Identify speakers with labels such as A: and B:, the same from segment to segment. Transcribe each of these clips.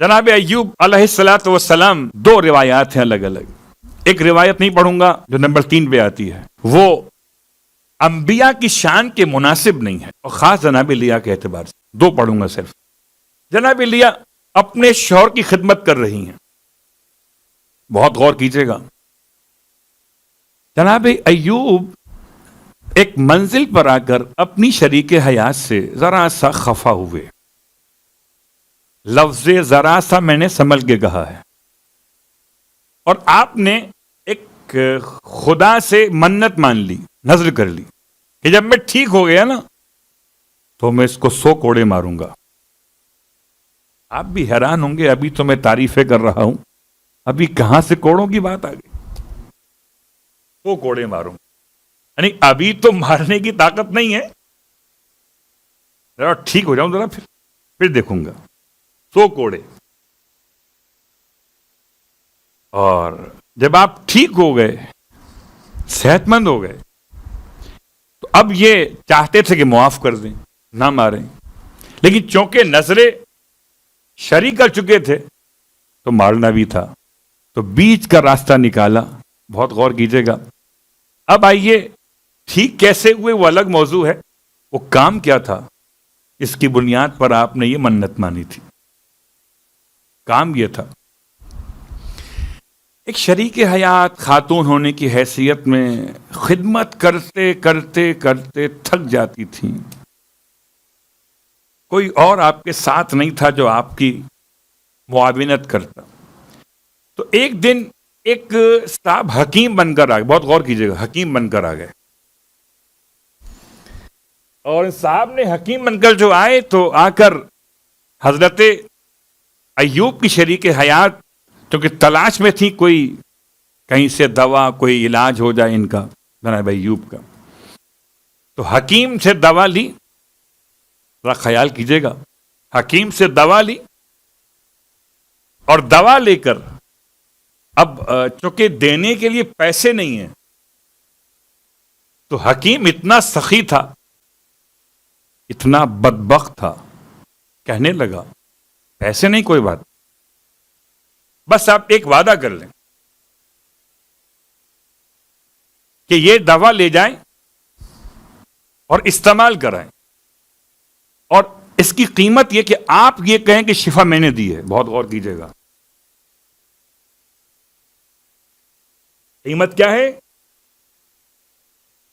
A: جناب ایوب علیہ الصلوۃ والسلام دو روایات ہیں الگ الگ. ایک روایت نہیں پڑھوں گا جو نمبر 3 پہ آتی ہے، وہ انبیاء کی شان کے مناسب نہیں ہے، اور خاص جناب لیا کے اعتبار سے. دو پڑھوں گا صرف. جناب لیا اپنے شوہر کی خدمت کر رہی ہیں، بہت غور کیجئے گا. جناب ایوب ایک منزل پر آ کر اپنی شریک حیات سے ذرا سا خفا ہوئے. لفظ ذرا سا میں نے سنبھل کے کہا ہے، اور آپ نے ایک خدا سے منت مان لی، نذر کر لی کہ جب میں ٹھیک ہو گیا نا تو میں اس کو 100 کوڑے ماروں گا. آپ بھی حیران ہوں گے، ابھی تو میں تعریفیں کر رہا ہوں، ابھی کہاں سے کوڑوں کی بات آ گئی؟ 100 کوڑے ماروں گا، یعنی ابھی تو مارنے کی طاقت نہیں ہے، ذرا ٹھیک ہو جاؤں ذرا پھر دیکھوں گا. 100 کوڑے. اور جب آپ ٹھیک ہو گئے، صحت مند ہو گئے، تو اب یہ چاہتے تھے کہ معاف کر دیں، نہ ماریں، لیکن چونکہ نظریں شری کر چکے تھے تو مارنا بھی تھا، تو بیچ کا راستہ نکالا. بہت غور کیجئے گا. اب آئیے، ٹھیک کیسے ہوئے وہ الگ موضوع ہے، وہ کام کیا تھا اس کی بنیاد پر آپ نے یہ منت مانی تھی. کام یہ تھا، ایک شریک حیات خاتون ہونے کی حیثیت میں خدمت کرتے کرتے کرتے تھک جاتی تھیں. کوئی اور آپ کے ساتھ نہیں تھا جو آپ کی معاونت کرتا. تو ایک دن ایک صاحب حکیم بن کر آ گئے. بہت غور کیجئے گا، حکیم بن کر آ گئے. اور صاحب نے حکیم بن کر جو آئے تو آ کر حضرت ایوب کی شریک حیات کیونکہ تلاش میں تھی کوئی کہیں سے دوا، کوئی علاج ہو جائے ان کا، جناب ایوب کا. تو حکیم سے دوا لی، ذرا خیال کیجئے گا، حکیم سے دوا لی، اور دوا لے کر اب چونکہ دینے کے لیے پیسے نہیں ہیں تو حکیم اتنا سخی تھا، اتنا بدبخت تھا، کہنے لگا پیسے نہیں کوئی بات، بس آپ ایک وعدہ کر لیں کہ یہ دوا لے جائیں اور استعمال کرائیں، اور اس کی قیمت یہ کہ آپ یہ کہیں کہ شفا میں نے دی ہے. بہت غور کیجئے گا، قیمت کیا ہے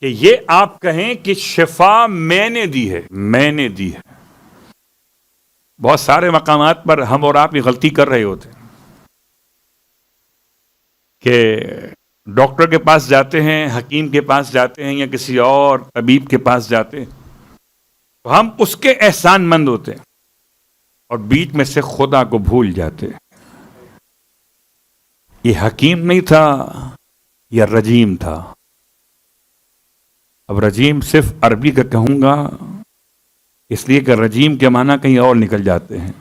A: کہ یہ آپ کہیں کہ شفا میں نے دی ہے، میں نے دی ہے. بہت سارے مقامات پر ہم اور آپ یہ غلطی کر رہے ہوتے ہیں کہ ڈاکٹر کے پاس جاتے ہیں، حکیم کے پاس جاتے ہیں، یا کسی اور طبیب کے پاس جاتے ہیں تو ہم اس کے احسان مند ہوتے ہیں اور بیچ میں سے خدا کو بھول جاتے ہیں. یہ حکیم نہیں تھا، یہ رجیم تھا. اب رجیم صرف عربی کا کہوں گا اس لیے کہ رجیم کے معنی کہیں اور نکل جاتے ہیں.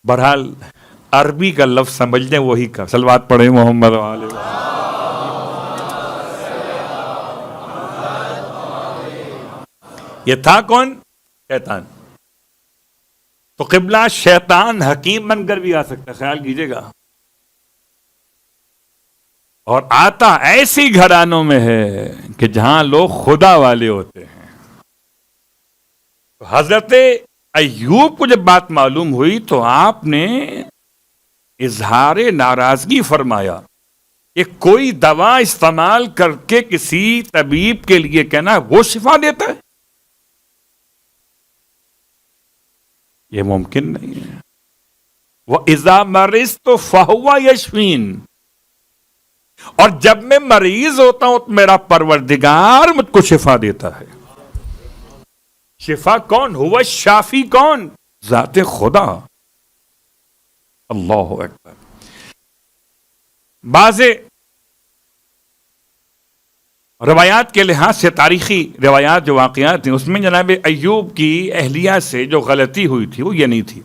A: بہرحال عربی کا لفظ سمجھ لیں، وہی کا. صلوات پڑھیں محمد وآلہ. یہ تھا کون؟ شیطان. تو قبلہ شیطان حکیم بن کر بھی آ سکتا ہے، خیال کیجئے گا، اور آتا ایسی گھرانوں میں ہے کہ جہاں لوگ خدا والے ہوتے ہیں. حضرت ایوب کو جب بات معلوم ہوئی تو آپ نے اظہار ناراضگی فرمایا کہ کوئی دوا استعمال کر کے کسی طبیب کے لیے کہنا وہ شفا دیتا ہے، یہ ممکن نہیں ہے. وَإِذَا مَرِضْتُ فَهُوَ يَشْفِينِ، اور جب میں مریض ہوتا ہوں تو میرا پروردگار مجھ کو شفا دیتا ہے. شفا کون؟ ہوا شافی کون؟ ذات خدا. اللہ اکبر. بعض روایات کے لحاظ سے، تاریخی روایات جو واقعات ہیں، اس میں جناب ایوب کی اہلیہ سے جو غلطی ہوئی تھی وہ یہ نہیں تھی،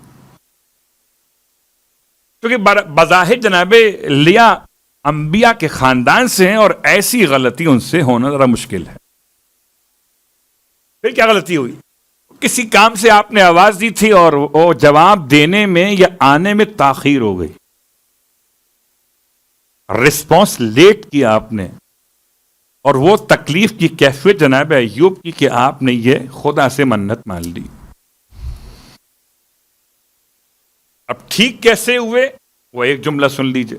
A: کیونکہ بظاہر جناب لیا انبیاء کے خاندان سے ہیں اور ایسی غلطی ان سے ہونا ذرا مشکل ہے. پھر کیا غلطی ہوئی؟ کسی کام سے آپ نے آواز دی تھی اور وہ جواب دینے میں یا آنے میں تاخیر ہو گئی، رسپانس لیٹ کیا آپ نے، اور وہ تکلیف کی کیفیت جناب ایوب کی کہ آپ نے یہ خدا سے منت مان لی. اب ٹھیک کیسے ہوئے وہ ایک جملہ سن لیجئے.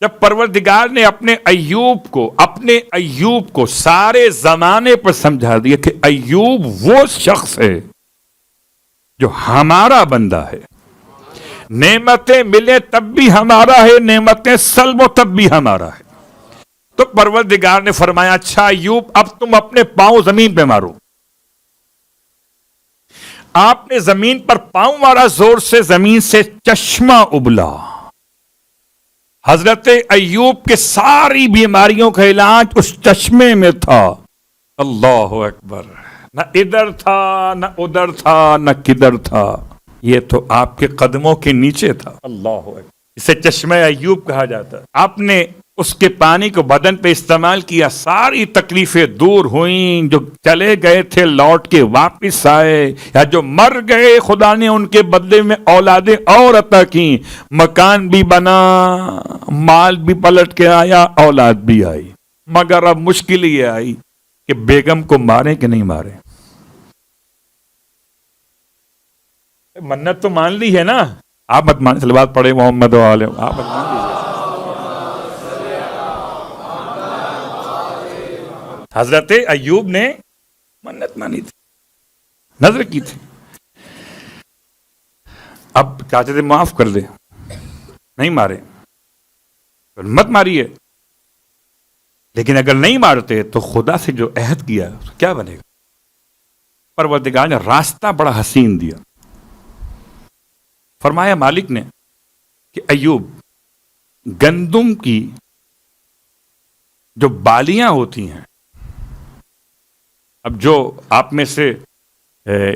A: جب پروردگار نے اپنے ایوب کو سارے زمانے پر سمجھا دیا کہ ایوب وہ شخص ہے جو ہمارا بندہ ہے، نعمتیں ملے تب بھی ہمارا ہے، نعمتیں سلب و تب بھی ہمارا ہے، تو پروردگار نے فرمایا اچھا ایوب اب تم اپنے پاؤں زمین پہ مارو. آپ نے زمین پر پاؤں مارا زور سے، زمین سے چشمہ ابلا. حضرت ایوب کے ساری بیماریوں کا علاج اس چشمے میں تھا. اللہ اکبر. نہ ادھر تھا نہ ادھر تھا نہ کدھر تھا، یہ تو آپ کے قدموں کے نیچے تھا. اللہ اکبر. اسے چشمہ ایوب کہا جاتا ہے. آپ نے اس کے پانی کو بدن پہ استعمال کیا، ساری تکلیفیں دور ہوئیں. جو چلے گئے تھے لوٹ کے واپس آئے، یا جو مر گئے خدا نے ان کے بدلے میں اولادیں اور عطا کی. مکان بھی بنا، مال بھی پلٹ کے آیا، اولاد بھی آئی. مگر اب مشکل یہ آئی کہ بیگم کو مارے کہ نہیں مارے. منت تو مان لی ہے نا، آپ مت مان. صلوات پڑھے محمد و آلہ. آپ مت مان لیجیے. حضرت ایوب نے منت مانی تھی، نظر کی تھی. اب چاہتے تھے معاف کر دے، نہیں مارے، مت ماریے. لیکن اگر نہیں مارتے تو خدا سے جو عہد کیا تو کیا بنے گا. پروردگار نے راستہ بڑا حسین دیا. فرمایا مالک نے کہ ایوب، گندم کی جو بالیاں ہوتی ہیں، اب جو آپ میں سے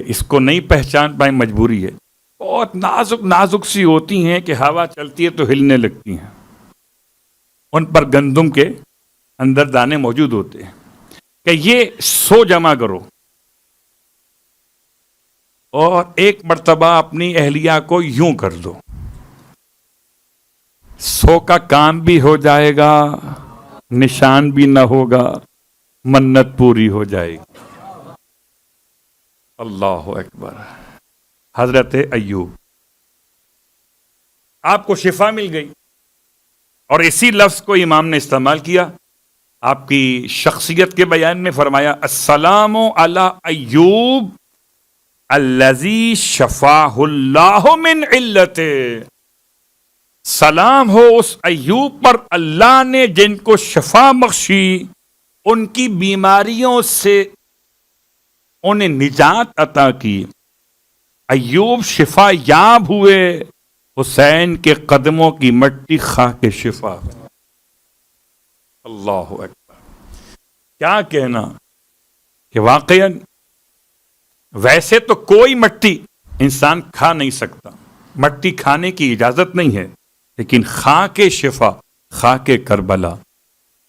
A: اس کو نہیں پہچان پائیں مجبوری ہے، بہت نازک نازک سی ہوتی ہیں کہ ہوا چلتی ہے تو ہلنے لگتی ہیں. ان پر گندم کے اندر دانے موجود ہوتے ہیں کہ یہ 100 جمع کرو اور ایک مرتبہ اپنی اہلیہ کو یوں کر دو، 100 کا کام بھی ہو جائے گا، نشان بھی نہ ہوگا، منت پوری ہو جائے گی. اللہ اکبر. حضرت ایوب، آپ کو شفا مل گئی. اور اسی لفظ کو امام نے استعمال کیا آپ کی شخصیت کے بیان میں. فرمایا السلام علی ایوب الذی شفاہ اللہ من علت. سلام ہو اس ایوب پر اللہ نے جن کو شفا بخشی، ان کی بیماریوں سے انہیں نجات عطا کی. ایوب شفا یاب ہوئے، حسین کے قدموں کی مٹی کھا کے شفا. اللہ اکبر. کیا کہنا کہ واقعا ویسے تو کوئی مٹی انسان کھا نہیں سکتا، مٹی کھانے کی اجازت نہیں ہے، لیکن کھا کے شفا، کھا کے کربلا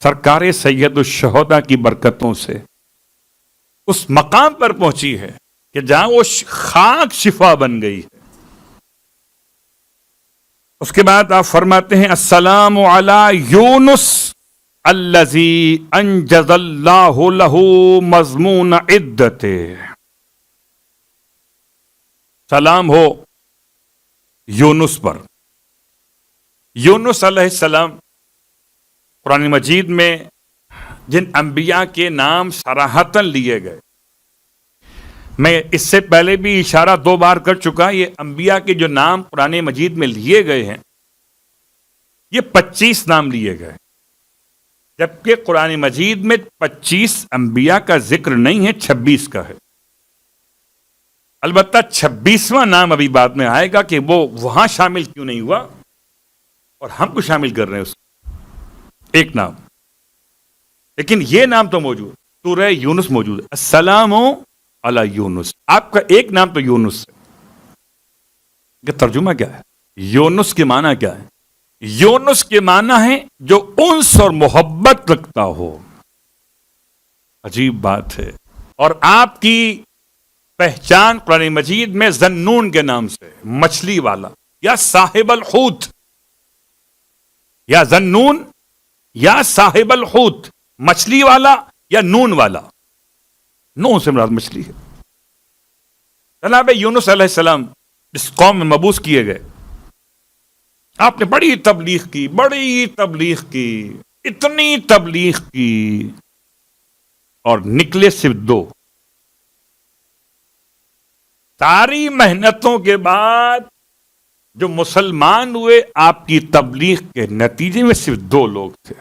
A: سرکار سید الشہداء کی برکتوں سے اس مقام پر پہنچی ہے کہ جہاں وہ خاک شفا بن گئی ہے. اس کے بعد آپ فرماتے ہیں السلام علی یونس الذی انجز اللہ لہ مضمون عدت. سلام ہو یونس پر. یونس علیہ السلام قرآن مجید میں جن انبیاء کے نام صراحتاً لیے گئے، میں اس سے پہلے بھی اشارہ 2 بار کر چکا. یہ انبیاء کے جو نام قرآن مجید میں لیے گئے ہیں، یہ 25 نام لیے گئے، جبکہ قرآن مجید میں 25 انبیاء کا ذکر نہیں ہے، 26 کا ہے. البتہ 26واں نام ابھی بعد میں آئے گا کہ وہ وہاں شامل کیوں نہیں ہوا اور ہم کو شامل کر رہے ہیں اس ایک نام. لیکن یہ نام تو موجود، سورہ یونس موجود ہے. السلام علی یونس. آپ کا ایک نام تو یونس ہے. کہ ترجمہ کیا ہے؟ یونس کے معنی کیا ہے؟ یونس کے معنی ہے جو انس اور محبت رکھتا ہو. عجیب بات ہے. اور آپ کی پہچان قرآن مجید میں ذنون کے نام سے، مچھلی والا یا صاحب الحوت، یا ذنون یا صاحب الحوت، مچھلی والا یا نون والا، نون سے مراد مچھلی ہے۔ جناب یونس علیہ السلام اس قوم میں مبعوث کیے گئے، آپ نے بڑی تبلیغ کی، بڑی تبلیغ کی، اتنی تبلیغ کی، اور نکلے صرف 2۔ ساری محنتوں کے بعد جو مسلمان ہوئے آپ کی تبلیغ کے نتیجے میں صرف 2 لوگ تھے،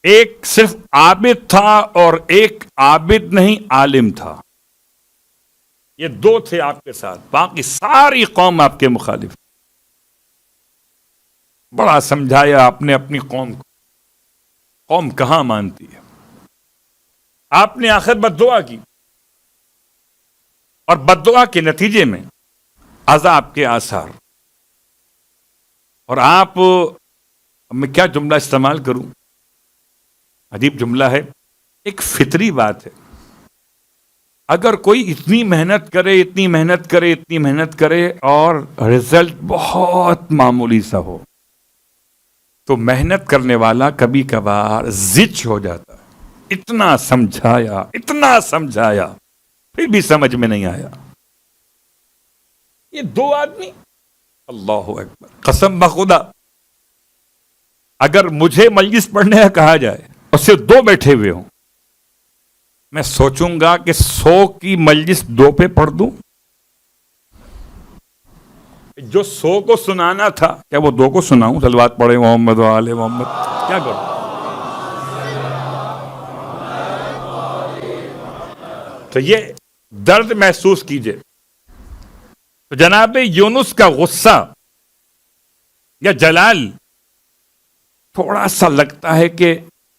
A: ایک صرف عابد تھا اور ایک عابد نہیں عالم تھا، یہ 2 تھے آپ کے ساتھ، باقی ساری قوم آپ کے مخالف۔ بڑا سمجھایا آپ نے اپنی قوم کو، قوم کہاں مانتی ہے۔ آپ نے آخر بد دعا کی، اور بد دعا کے نتیجے میں عذاب کے آثار۔ اور آپ، میں کیا جملہ استعمال کروں، عجیب جملہ ہے، ایک فطری بات ہے، اگر کوئی اتنی محنت کرے، اتنی محنت کرے، اتنی محنت کرے اور رزلٹ بہت معمولی سا ہو، تو محنت کرنے والا کبھی کبھار زچ ہو جاتا ہے۔ اتنا سمجھایا، اتنا سمجھایا، پھر بھی سمجھ میں نہیں آیا۔ یہ 2 آدمی، اللہ اکبر، قسم بخدا اگر مجھے مجلس پڑھنے کا کہا جائے اور صرف 2 بیٹھے ہوئے ہوں، میں سوچوں گا کہ 100 کی مجلس 2 پہ پڑھ دوں، جو 100 کو سنانا تھا کیا وہ 2 کو سناؤں؟ صلوات پڑھے محمد و آل محمد، کیا کروں؟ تو یہ درد محسوس کیجئے۔ تو جناب یونس کا غصہ یا جلال تھوڑا سا لگتا ہے کہ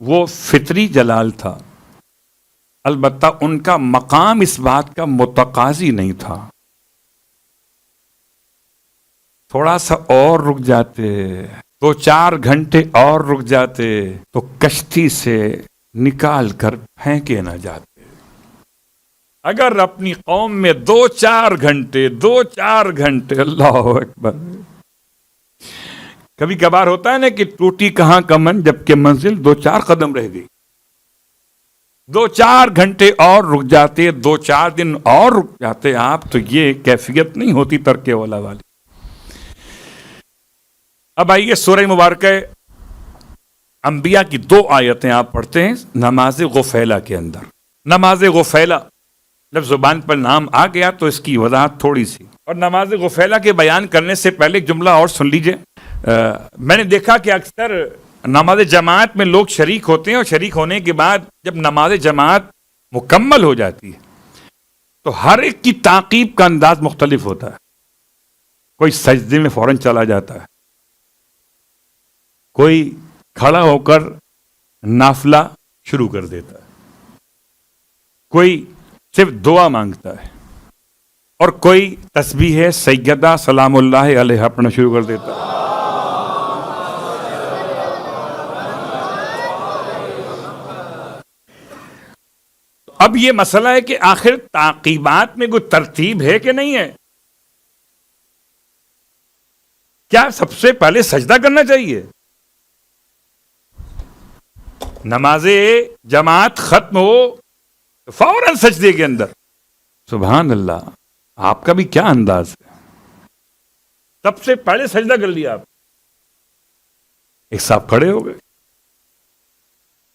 A: وہ فطری جلال تھا، البتہ ان کا مقام اس بات کا متقاضی نہیں تھا۔ تھوڑا سا اور رک جاتے، 2-4 گھنٹے اور رک جاتے تو کشتی سے نکال کر پھینکے نہ جاتے۔ اگر اپنی قوم میں 2-4 گھنٹے، اللہ اکبر، کبھی کبھار ہوتا ہے نا کہ ٹوٹی کہاں کمن جبکہ منزل 2-4 قدم رہ گئی، 2-4 گھنٹے اور رک جاتے، 2-4 دن اور رک جاتے آپ، تو یہ کیفیت نہیں ہوتی ترکے والا والی۔ اب آئیے سورہ مبارکہ انبیاء کی 2 آیتیں آپ پڑھتے ہیں نماز غفیلہ کے اندر۔ نماز غفیلہ جب زبان پر نام آ گیا تو اس کی وضاحت تھوڑی سی، اور نماز غفیلہ کے بیان کرنے سے پہلے ایک جملہ اور سن لیجئے۔ میں نے دیکھا کہ اکثر نماز جماعت میں لوگ شریک ہوتے ہیں، اور شریک ہونے کے بعد جب نماز جماعت مکمل ہو جاتی ہے تو ہر ایک کی تعقیب کا انداز مختلف ہوتا ہے۔ کوئی سجدے میں فوراً چلا جاتا ہے، کوئی کھڑا ہو کر نافلہ شروع کر دیتا ہے، کوئی صرف دعا مانگتا ہے، اور کوئی تسبیح سیدہ سلام اللہ علیہ پڑھنا شروع کر دیتا ہے۔ اب یہ مسئلہ ہے کہ آخر تعقیبات میں کوئی ترتیب ہے کہ نہیں ہے؟ کیا سب سے پہلے سجدہ کرنا چاہیے؟ نماز جماعت ختم ہو فوراً سجدے کے اندر؟ سبحان اللہ، آپ کا بھی کیا انداز ہے، سب سے پہلے سجدہ کر لیا آپ۔ ایک صاحب کھڑے ہو گئے،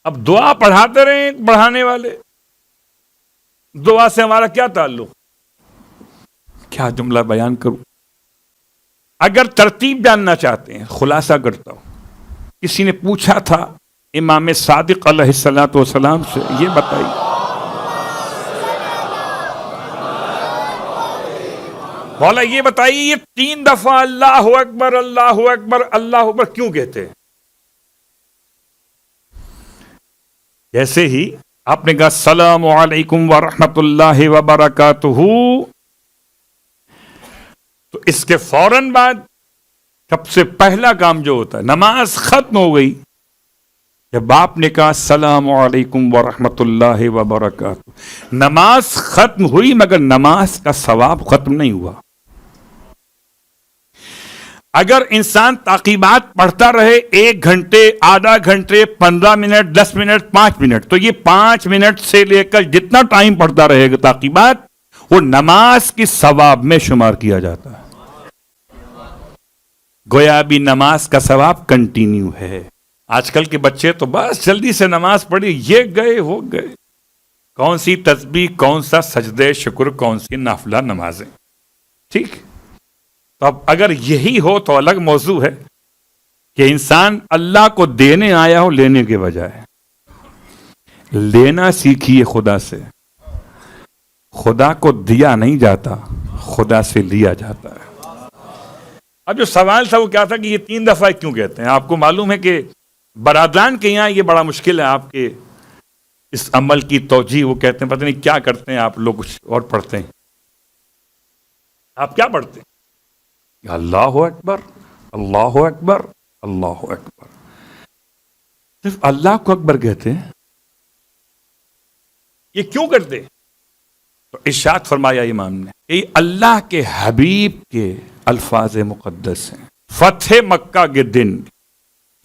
A: اب دعا پڑھاتے رہے پڑھانے والے، دعا سے ہمارا کیا تعلق؟ کیا جملہ بیان کروں؟ اگر ترتیب جاننا چاہتے ہیں، خلاصہ کرتا ہوں، کسی نے پوچھا تھا امام صادق علیہ السلام سے، یہ بتائیے مولا یہ بتائیے یہ 3 دفعہ اللہ اکبر اللہ اکبر اللہ اکبر کیوں کہتے ہیں؟ جیسے ہی آپ نے کہا السلام علیکم ورحمۃ اللہ وبرکاتہ، تو اس کے فوراً بعد سب سے پہلا کام جو ہوتا ہے، نماز ختم ہو گئی جب آپ نے کہا السلام علیکم ورحمۃ اللہ وبرکاتہ، نماز ختم ہوئی مگر نماز کا ثواب ختم نہیں ہوا۔ اگر انسان تعقیبات پڑھتا رہے 1 گھنٹے، آدھا گھنٹے، 15 منٹ، 10 منٹ، 5 منٹ، تو یہ 5 منٹ سے لے کر جتنا ٹائم پڑھتا رہے گا تعقیبات، وہ نماز کی ثواب میں شمار کیا جاتا ہے۔ گویا بھی نماز کا ثواب کنٹینیو ہے۔ آج کل کے بچے تو بس جلدی سے نماز پڑھی، یہ گئے وہ گئے، کون سی تسبیح، کون سا سجدے شکر، کون سی نافلہ نمازیں، ٹھیک۔ تو اب اگر یہی ہو تو الگ موضوع ہے کہ انسان اللہ کو دینے آیا ہو لینے کے بجائے۔ لینا سیکھیے خدا سے، خدا کو دیا نہیں جاتا، خدا سے لیا جاتا ہے۔ اب جو سوال تھا وہ کیا تھا کہ یہ 3 دفعہ کیوں کہتے ہیں؟ آپ کو معلوم ہے کہ برادران کے یہاں یہ بڑا مشکل ہے، آپ کے اس عمل کی توجیہ، وہ کہتے ہیں پتہ نہیں کیا کرتے ہیں آپ لوگ، کچھ اور پڑھتے ہیں۔ آپ کیا پڑھتے ہیں؟ اللہ اکبر، اللہ اکبر، اللہ اکبر، صرف اللہ کو اکبر کہتے ہیں۔ یہ کیوں کرتے؟ تو ارشاد فرمایا امام نے کہ یہ اللہ کے حبیب کے الفاظ مقدس ہیں۔ فتح مکہ کے دن،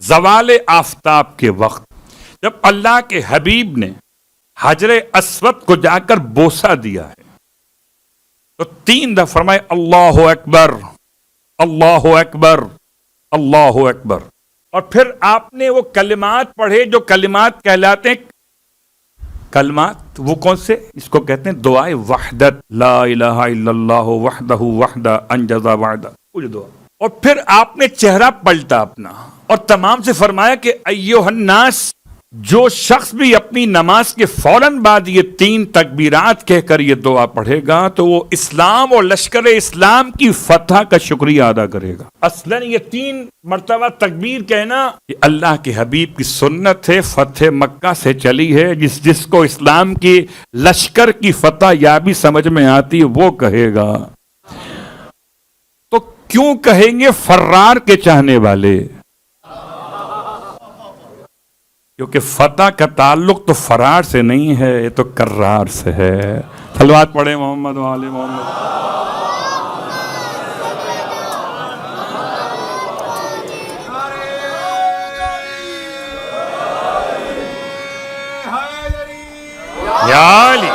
A: زوال آفتاب کے وقت، جب اللہ کے حبیب نے حجر اسود کو جا کر بوسہ دیا ہے تو 3 دفعہ فرمائے اللہ اکبر، اللہ اکبر، اللہ اکبر، اور پھر آپ نے وہ کلمات پڑھے جو کلمات کہلاتے ہیں۔ کلمات وہ کون سے؟ اس کو کہتے ہیں دعائے وحدت، لا الہ الا اللہ وحدہ وحدہ انجز وعدہ، وہ جو دعا۔ اور پھر آپ نے چہرہ پلٹا اپنا اور تمام سے فرمایا کہ ایھا الناس، جو شخص بھی اپنی نماز کے فوراً بعد یہ 3 تکبیرات کہہ کر یہ دعا پڑھے گا تو وہ اسلام اور لشکر اسلام کی فتح کا شکریہ ادا کرے گا۔ اصلاً یہ 3 مرتبہ تکبیر کہنا یہ اللہ کے حبیب کی سنت ہے، فتح مکہ سے چلی ہے۔ جس کو اسلام کی لشکر کی فتح یابی سمجھ میں آتی ہے وہ کہے گا۔ تو کیوں کہیں گے فرار کے چاہنے والے؟ کیونکہ فتح کا تعلق تو فرار سے نہیں ہے، یہ تو کرار سے ہے۔ صلوات پڑھیں محمد و آل محمد۔ یا علی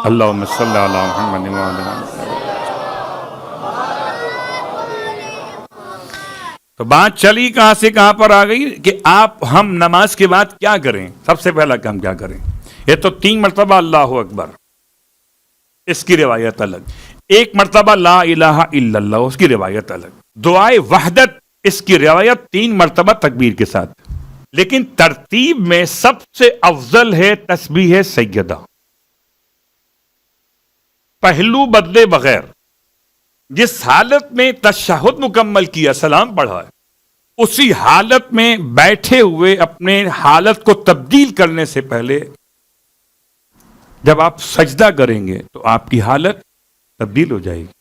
A: اللہم صلی علی محمد و آل محمد۔ تو بات چلی کہاں سے کہاں پر آ گئی کہ ہم نماز کے بعد کیا کریں؟ سب سے پہلا کام کیا کریں؟ یہ تو 3 مرتبہ اللہ اکبر، اس کی روایت الگ، 1 مرتبہ لا الہ الا اللہ، اس کی روایت الگ، دعائے وحدت، اس کی روایت 3 مرتبہ تکبیر کے ساتھ۔ لیکن ترتیب میں سب سے افضل ہے تسبیح سیدہ، پہلو بدلے بغیر۔ جس حالت میں تشہد مکمل کیا، سلام پڑھا ہے، اسی حالت میں بیٹھے ہوئے اپنے حالت کو تبدیل کرنے سے پہلے جب آپ سجدہ کریں گے تو آپ کی حالت تبدیل ہو جائے گی۔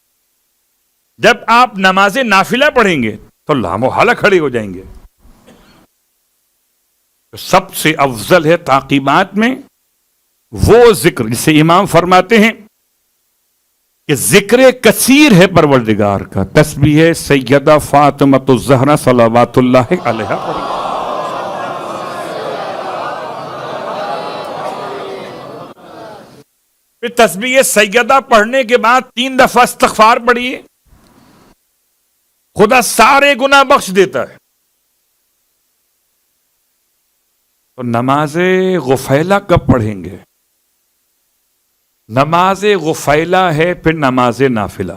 A: جب آپ نماز نافلہ پڑھیں گے تو لام و حالہ کھڑے ہو جائیں گے۔ تو سب سے افضل ہے تعقیبات میں وہ ذکر جسے امام فرماتے ہیں کہ ذکر کثیر ہے پروردگار کا، تسبیح سیدہ فاطمۃ الزہرا صلوات اللہ علیہا۔ پھر تسبیح سیدہ پڑھنے کے بعد 3 دفعہ استغفار پڑھیے، خدا سارے گناہ بخش دیتا ہے۔ تو نماز غفیلہ کب پڑھیں گے؟ نماز غفیلہ ہے، پھر نماز نافلہ،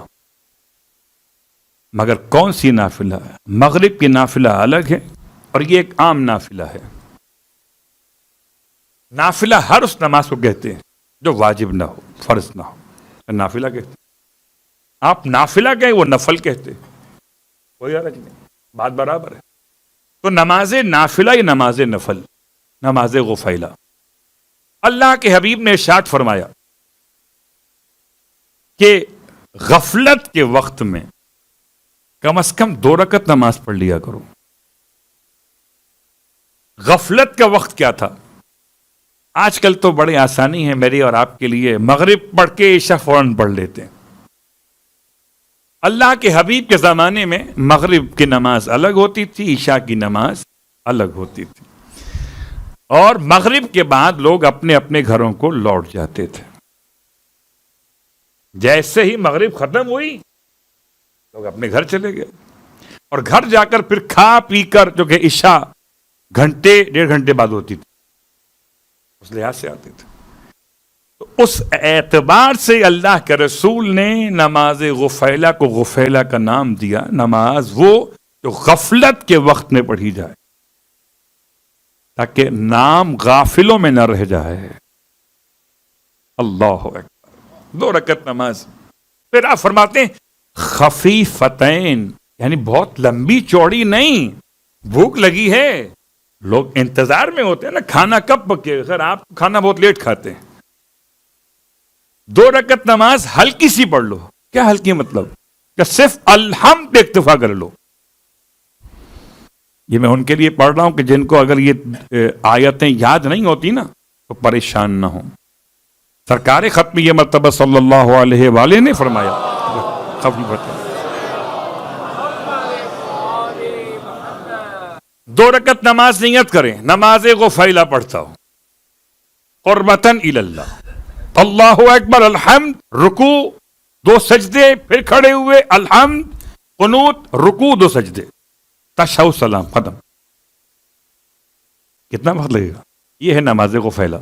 A: مگر کون سی نافلہ ہے؟ مغرب کی نافلہ الگ ہے اور یہ ایک عام نافلہ ہے۔ نافلہ ہر اس نماز کو کہتے ہیں جو واجب نہ ہو، فرض نہ ہو، نافلہ کہتے ہیں۔ آپ نافلہ کہیں، وہ نفل کہتے ہیں، کوئی حرج نہیں، بات برابر ہے۔ تو نماز نافلہ یا نماز نفل، نماز غفیلہ۔ اللہ کے حبیب نے ارشاد فرمایا کہ غفلت کے وقت میں کم از کم 2 رکعت نماز پڑھ لیا کرو۔ غفلت کا وقت کیا تھا؟ آج کل تو بڑی آسانی ہے میری اور آپ کے لیے، مغرب پڑھ کے عشاء فوراً پڑھ لیتے ہیں۔ اللہ کے حبیب کے زمانے میں مغرب کی نماز الگ ہوتی تھی، عشاء کی نماز الگ ہوتی تھی، اور مغرب کے بعد لوگ اپنے اپنے گھروں کو لوٹ جاتے تھے۔ جیسے ہی مغرب ختم ہوئی لوگ اپنے گھر چلے گئے، اور گھر جا کر پھر کھا پی کر، جو کہ عشاء گھنٹے 1.5 گھنٹے بعد ہوتی تھی، اس لحاظ سے آتے تھے۔ تو اس اعتبار سے اللہ کے رسول نے نماز غفیلہ کو غفیلہ کا نام دیا، نماز وہ جو غفلت کے وقت میں پڑھی جائے، تاکہ نام غافلوں میں نہ رہ جائے۔ اللہ اکبر، 2 رکعت نماز۔ پھر آپ فرماتے ہیں خفیفتین، یعنی بہت لمبی چوڑی نہیں۔ بھوک لگی ہے، لوگ انتظار میں ہوتے ہیں نا، کھانا کب پکے؟ خیر آپ کھانا بہت لیٹ کھاتے ہیں۔ 2 رکعت نماز ہلکی سی پڑھ لو۔ کیا ہلکی مطلب؟ کہ صرف الحمد پہ اکتفا کر لو۔ یہ میں ان کے لیے پڑھ رہا ہوں کہ جن کو اگر یہ آیتیں یاد نہیں ہوتی نا تو پریشان نہ ہوں۔ سرکار ختم یہ مرتبہ صلی اللہ علیہ وآلہ نے فرمایا، ختم کرتے 2 رکعت نماز نیت کریں، نماز غفیلہ پڑھتا ہوں، قربتاً الی اللہ، اللہ اکبر، الحمد، رکوع، 2 سجدے، پھر کھڑے ہوئے، الحمد، قنوت، رکوع، 2 سجدے، تشہد، سلام، ختم۔ کتنا وقت لگے گا؟ یہ ہے نماز غفیلہ۔